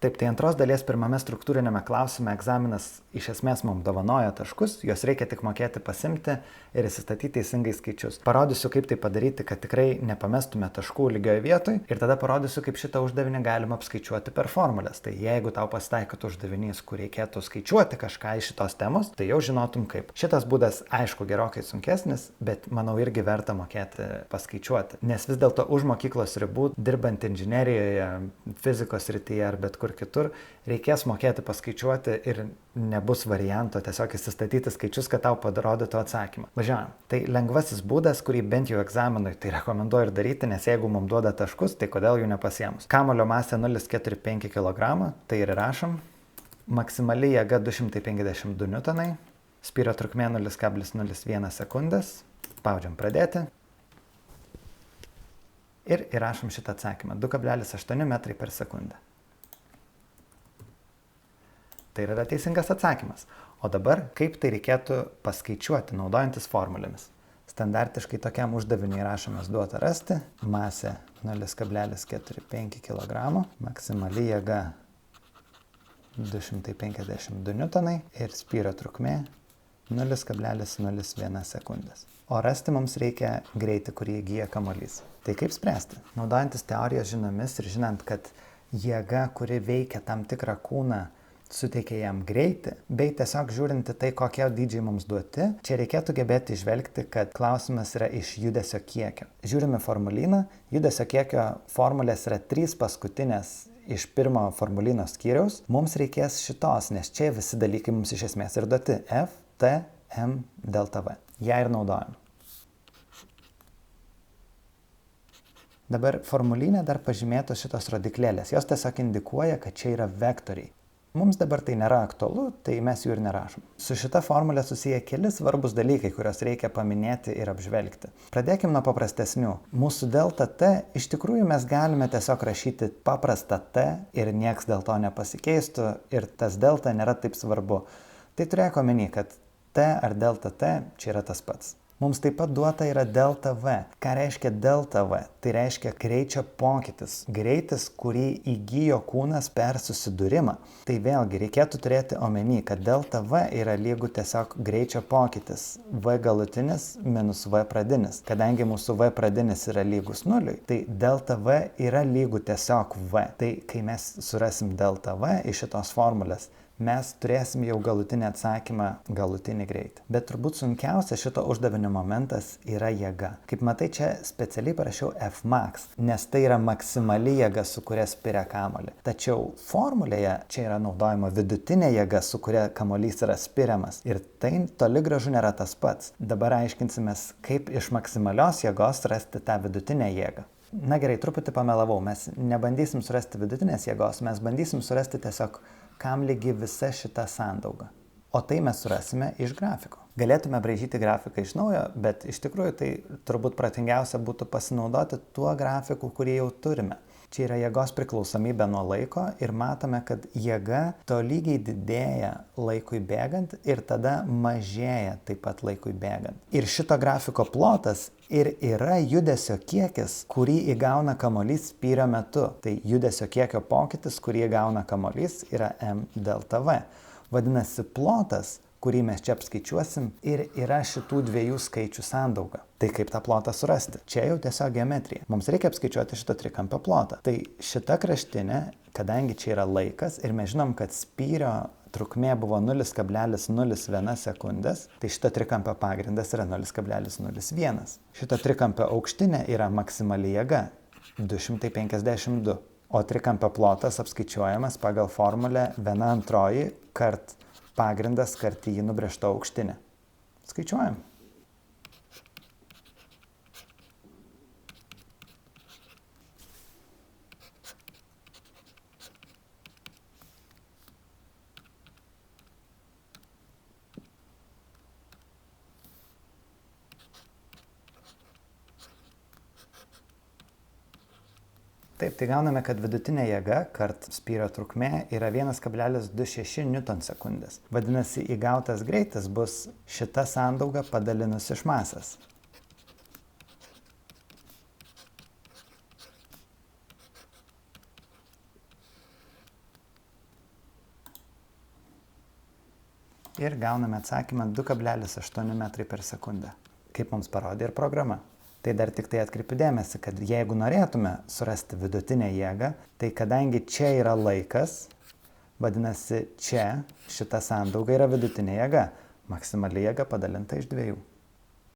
Taip, tai antros dalies pirmame struktūrinėme klausime egzaminas iš esmės mums dovanoja taškus, juos reikia tik mokėti pasimti ir įsistatyti teisingai skaičius. Parodysiu, kaip tai padaryti, kad tikrai nepamestume taškų lygioje vietoje ir tada parodysiu, kaip šitą uždavinį galima apskaičiuoti per formulės. Tai jeigu tau pasitaikotų uždavinys, kur reikėtų skaičiuoti kažką iš šitos temos, tai jau žinotum kaip. Šitas būdas, aišku, gerokai sunkesnis, bet manau irgi verta mokėti paskaičiuoti. Nes vis dėlto už mokyklos ribų, dirbant inžinerijoje, fizikos srityje ar bet kur kitur, reikės mokėti paskaičiuoti ir nebus varianto tiesiog įsistatyti skaičius, kad tau parodytų atsakymą. Važiuojam. Tai lengvasis būdas, kurį bent jau egzaminui tai rekomenduoju ir daryti, nes jeigu mums duoda taškus, tai kodėl jų nepasiemus. Kamulio masė 0,45 kg, tai ir rašom. Maksimali jėga 252 Newtonai, spyrio trukmė 0,01 sekundės. Spaudžiam pradėti. Ir įrašom šitą atsakymą. 2,8 metrai per sekundę. Tai yra teisingas atsakymas. O dabar, kaip tai reikėtų paskaičiuoti, naudojantis formulėmis. Standartiškai tokiam uždaviniui rašomės duota rasti. Masė 0,45 kg, maksimali jėga 252 Newtonai ir spyrio trukmė 0,01 sekundės. O rasti mums reikia greitį, kurį įgyja kamuolys. Tai kaip spręsti? Naudojantis teorijos žiniomis ir žinant, kad jėga, kuri veikia tam tikrą kūną, suteikia jam greitį, bei tiesiog žiūrinti tai, kokie dydžiai mums duoti, čia reikėtų gebėti išvelgti, kad klausimas yra iš judesio kiekio. Žiūrime formulyną, judesio kiekio formulės yra 3 paskutinės iš pirmo formulyno skyriaus. Mums reikės šitos, nes čia visi dalykai mums iš esmės ir duoti. F, T, M, delta V. Ja ir naudojam. Dabar formulyne dar pažymėtos šitos rodiklėlės. Jos tiesiog indikuoja, kad čia yra vektoriai. Mums dabar tai nėra aktualu, tai mes jų ir nerašom. Su šita formulė susiję keli svarbus dalykai, kuriuos reikia paminėti ir apžvelgti. Pradėkim nuo paprastesnių. Mūsų delta T, iš tikrųjų mes galime tiesiog rašyti paprastą T ir nieks dėl to nepasikeistų ir tas delta nėra taip svarbu. Tai turėk omeny, kad T ar delta T čia yra tas pats. Mums taip pat duota yra delta V. Ką reiškia delta V? Tai reiškia greičio pokytis. Greitis, kurį įgyjo kūnas per susidūrimą. Tai vėlgi reikėtų turėti omeny, kad delta V yra lygu tiesiog greičio pokytis. V galutinis minus V pradinis. Kadangi mūsų V pradinis yra lygus 0, tai delta V yra lygu tiesiog V. Tai kai mes surasim delta V iš šitos formulės, mes turėsim jau galutinį atsakymą, galutinį greitį. Bet turbūt sunkiausias šito uždavinio momentas yra jėga. Kaip matai, čia specialiai parašiau Fmax, nes tai yra maksimali jėga, su kuria spiria kamuolį. Tačiau formulėje čia yra naudojama vidutinė jėga, su kuria kamuolys yra spiriamas. Ir tai toli gražu nėra tas pats. Dabar aiškinsimės, kaip iš maksimalios jėgos rasti tą vidutinę jėgą. Na gerai, truputį pamelavau. Mes nebandysim surasti vidutinės jėgos, mes bandysim surasti tiesiog kam lygi visa šita sandauga. O tai mes surasime iš grafiko. Galėtume braižyti grafiką iš naujo, bet iš tikrųjų tai turbūt protingiausia būtų pasinaudoti tuo grafiku, kurį jau turime. Čia yra jėgos priklausomybė nuo laiko ir matome, kad jėga tolygiai didėja laikui bėgant ir tada mažėja taip pat laikui bėgant. Ir šito grafiko plotas ir yra judesio kiekis, kurį įgauna kamuolys spyrio metu. Tai judesio kiekio pokytis, kurį įgauna kamuolys, yra M delta V. Vadinasi, plotas, kurį mes čia apskaičiuosim, ir yra šitų dviejų skaičių sandauga. Tai kaip tą plotą surasti? Čia jau tiesiog geometrija. Mums reikia apskaičiuoti šito trikampio plotą. Tai šita kraštinė, kadangi čia yra laikas ir mes žinom, kad spyrio trukmė buvo 0,01 sekundės, tai šito trikampio pagrindas yra 0,01. Šito trikampio aukštinė yra maksimali jėga 252, o trikampio plotas apskaičiuojamas pagal formulę 1/2 kart pagrindas kart į jį nubrėžta aukštinė. Skaičiuojam. Taip, tai gauname, kad vidutinė jėga kart spyrio trukmė yra 1,26 Newtonsekundės. Vadinasi, įgautas greitis bus šita sandauga padalinus iš masės. ir gauname atsakymą 2,8 metrai per sekundę, kaip mums parodė ir programa. Tai dar tik tai atkreipiu dėmesį, kad jeigu norėtume surasti vidutinę jėgą, tai kadangi čia yra laikas, vadinasi čia šita sandauga yra vidutinė jėga, maksimali jėga padalinta iš 2.